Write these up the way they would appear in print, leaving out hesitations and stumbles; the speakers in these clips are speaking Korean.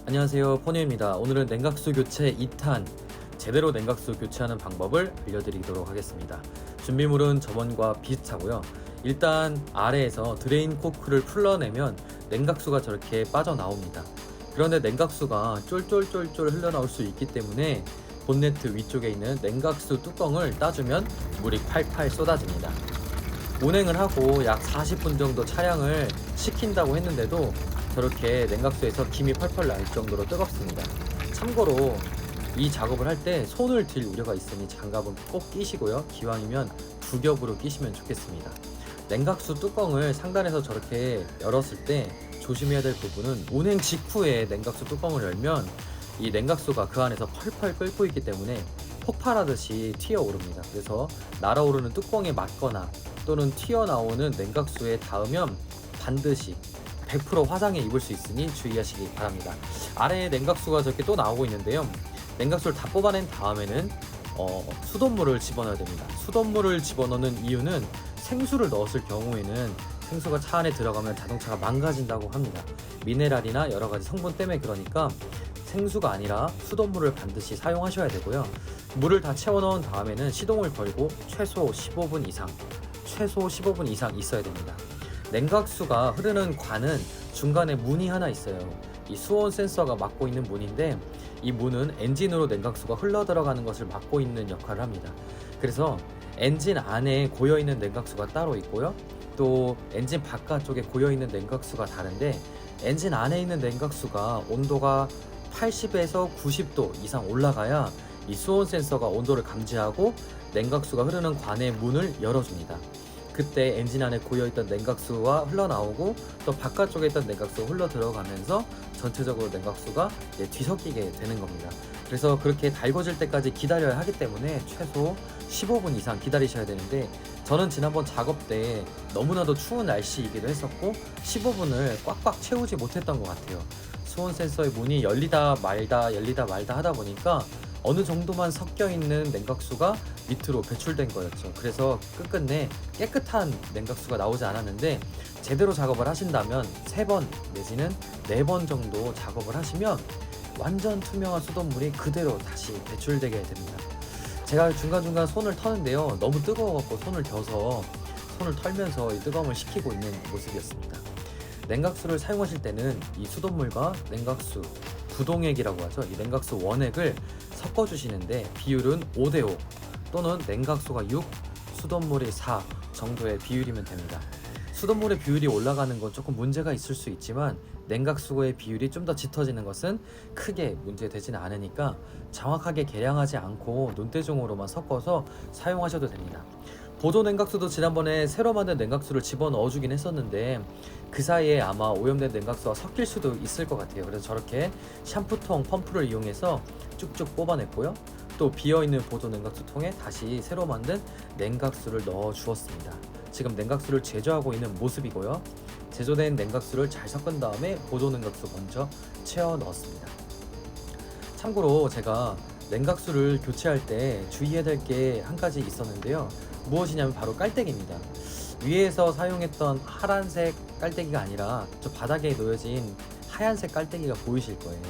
안녕하세요, 포니입니다. 오늘은 냉각수 교체 2탄, 제대로 냉각수 교체하는 방법을 알려드리도록 하겠습니다. 준비물은 저번과 비슷하고요. 일단 아래에서 드레인 코크를 풀러내면 냉각수가 저렇게 빠져나옵니다. 그런데 냉각수가 쫄쫄쫄쫄 흘러나올 수 있기 때문에 본네트 위쪽에 있는 냉각수 뚜껑을 따주면 물이 팔팔 쏟아집니다. 운행을 하고 약 40분 정도 차량을 식힌다고 했는데도 저렇게 냉각수에서 김이 펄펄 날 정도로 뜨겁습니다. 참고로 이 작업을 할 때 손을 들 우려가 있으니 장갑은 꼭 끼시고요. 기왕이면 두 겹으로 끼시면 좋겠습니다. 냉각수 뚜껑을 상단에서 저렇게 열었을 때 조심해야 될 부분은 운행 직후에 냉각수 뚜껑을 열면 이 냉각수가 그 안에서 펄펄 끓고 있기 때문에 폭발하듯이 튀어오릅니다. 그래서 날아오르는 뚜껑에 맞거나 또는 튀어나오는 냉각수에 닿으면 반드시 100% 화상에 입을 수 있으니 주의하시기 바랍니다. 아래에 냉각수가 저렇게 또 나오고 있는데요. 냉각수를 다 뽑아낸 다음에는 수돗물을 집어넣어야 됩니다. 수돗물을 집어넣는 이유는 생수를 넣었을 경우에는 생수가 차 안에 들어가면 자동차가 망가진다고 합니다. 미네랄이나 여러가지 성분 때문에. 그러니까 생수가 아니라 수돗물을 반드시 사용하셔야 되고요. 물을 다 채워 넣은 다음에는 시동을 걸고 최소 15분 이상 있어야 됩니다. 냉각수가 흐르는 관은 중간에 문이 하나 있어요. 이 수온 센서가 막고 있는 문인데, 이 문은 엔진으로 냉각수가 흘러 들어가는 것을 막고 있는 역할을 합니다. 그래서 엔진 안에 고여있는 냉각수가 따로 있고요. 또 엔진 바깥쪽에 고여있는 냉각수가 다른데, 엔진 안에 있는 냉각수가 온도가 80에서 90도 이상 올라가야 이 수온 센서가 온도를 감지하고 냉각수가 흐르는 관의 문을 열어줍니다. 그때 엔진 안에 고여있던 냉각수가 흘러나오고 또 바깥쪽에 있던 냉각수가 흘러 들어가면서 전체적으로 냉각수가 뒤섞이게 되는 겁니다. 그래서 그렇게 달궈질 때까지 기다려야 하기 때문에 최소 15분 이상 기다리셔야 되는데, 저는 지난번 작업 때 너무나도 추운 날씨이기도 했었고 15분을 꽉꽉 채우지 못했던 것 같아요. 수온 센서의 문이 열리다 말다 하다 보니까 어느 정도만 섞여 있는 냉각수가 밑으로 배출된 거였죠. 그래서 끝끝내 깨끗한 냉각수가 나오지 않았는데, 제대로 작업을 하신다면 3번 내지는 4번 정도 작업을 하시면 완전 투명한 수돗물이 그대로 다시 배출되게 됩니다. 제가 중간중간 손을 터는데요, 너무 뜨거워갖고 손을 겨서 손을 털면서 이 뜨거움을 식히고 있는 모습이었습니다. 냉각수를 사용하실 때는 이 수돗물과 냉각수 부동액이라고 하죠. 이 냉각수 원액을 섞어주시는데 비율은 5대5 또는 냉각수가 6, 수돗물이 4 정도의 비율이면 됩니다. 수돗물의 비율이 올라가는 건 조금 문제가 있을 수 있지만 냉각수의 비율이 좀 더 짙어지는 것은 크게 문제되지는 않으니까 정확하게 계량하지 않고 눈대중으로만 섞어서 사용하셔도 됩니다. 보조 냉각수도 지난번에 새로 만든 냉각수를 집어넣어 주긴 했었는데 그 사이에 아마 오염된 냉각수와 섞일 수도 있을 것 같아요. 그래서 저렇게 샴푸통 펌프를 이용해서 쭉쭉 뽑아냈고요. 또 비어있는 보조 냉각수 통에 다시 새로 만든 냉각수를 넣어 주었습니다. 지금 냉각수를 제조하고 있는 모습이고요. 제조된 냉각수를 잘 섞은 다음에 보조 냉각수 먼저 채워 넣었습니다. 참고로 제가 냉각수를 교체할 때 주의해야 될 게 한 가지 있었는데요. 무엇이냐면 바로 깔때기입니다. 위에서 사용했던 파란색 깔때기가 아니라 저 바닥에 놓여진 하얀색 깔때기가 보이실 거예요.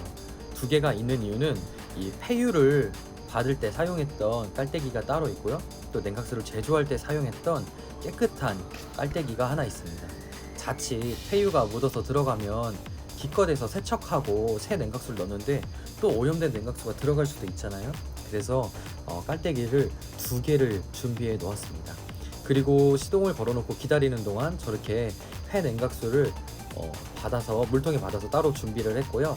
두 개가 있는 이유는 이 폐유를 받을 때 사용했던 깔때기가 따로 있고요. 또 냉각수를 제조할 때 사용했던 깨끗한 깔때기가 하나 있습니다. 자칫 폐유가 묻어서 들어가면 기껏해서 세척하고 새 냉각수를 넣는데 또 오염된 냉각수가 들어갈 수도 있잖아요. 그래서 깔때기를 2개를 준비해 놓았습니다. 그리고 시동을 걸어놓고 기다리는 동안 저렇게 폐 냉각수를 받아서 물통에 받아서 따로 준비를 했고요.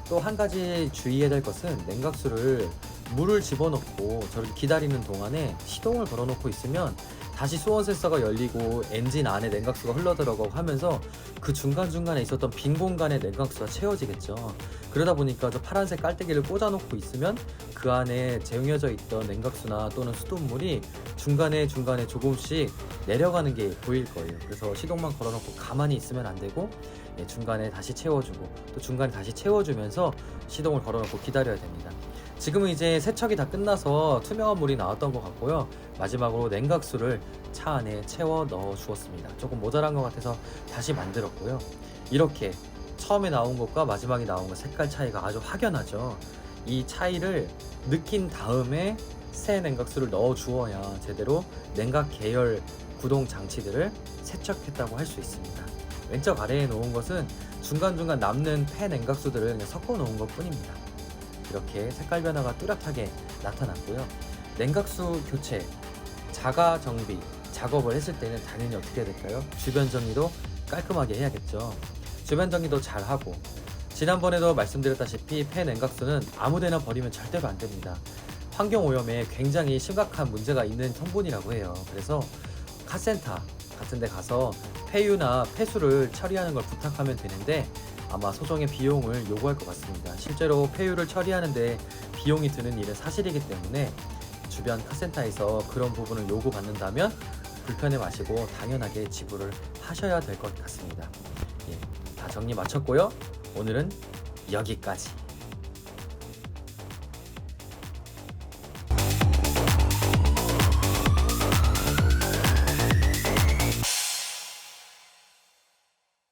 또 한 가지 주의해야 될 것은 냉각수를 물을 집어넣고 저렇게 기다리는 동안에 시동을 걸어놓고 있으면 다시 수온 센서가 열리고 엔진 안에 냉각수가 흘러들어가고 하면서 그 중간중간에 있었던 빈 공간에 냉각수가 채워지겠죠. 그러다 보니까 저 파란색 깔때기를 꽂아놓고 있으면 그 안에 재용해져 있던 냉각수나 또는 수돗물이 중간에 조금씩 내려가는 게 보일 거예요. 그래서 시동만 걸어놓고 가만히 있으면 안 되고 중간에 다시 채워주고 또 중간에 다시 채워주면서 시동을 걸어놓고 기다려야 됩니다. 지금은 이제 세척이 다 끝나서 투명한 물이 나왔던 것 같고요. 마지막으로 냉각수를 차 안에 채워 넣어 주었습니다. 조금 모자란 것 같아서 다시 만들었고요. 이렇게 처음에 나온 것과 마지막에 나온 것 색깔 차이가 아주 확연하죠. 이 차이를 느낀 다음에 새 냉각수를 넣어 주어야 제대로 냉각 계열 구동 장치들을 세척했다고 할 수 있습니다. 왼쪽 아래에 놓은 것은 중간중간 남는 폐 냉각수들을 그냥 섞어 놓은 것 뿐입니다. 이렇게 색깔 변화가 뚜렷하게 나타났고요. 냉각수 교체, 자가 정비 작업을 했을 때는 당연히 어떻게 해야 될까요? 주변 정리도 깔끔하게 해야겠죠. 주변 정리도 잘 하고, 지난번에도 말씀드렸다시피 폐 냉각수는 아무데나 버리면 절대로 안 됩니다. 환경 오염에 굉장히 심각한 문제가 있는 성분이라고 해요. 그래서 카센터 같은 데 가서 폐유나 폐수를 처리하는 걸 부탁하면 되는데 아마 소정의 비용을 요구할 것 같습니다. 실제로 폐유를 처리하는데 비용이 드는 일은 사실이기 때문에 주변 카센터에서 그런 부분을 요구받는다면 불편해 마시고 당연하게 지불을 하셔야 될 것 같습니다. 다 정리 마쳤고요. 오늘은 여기까지.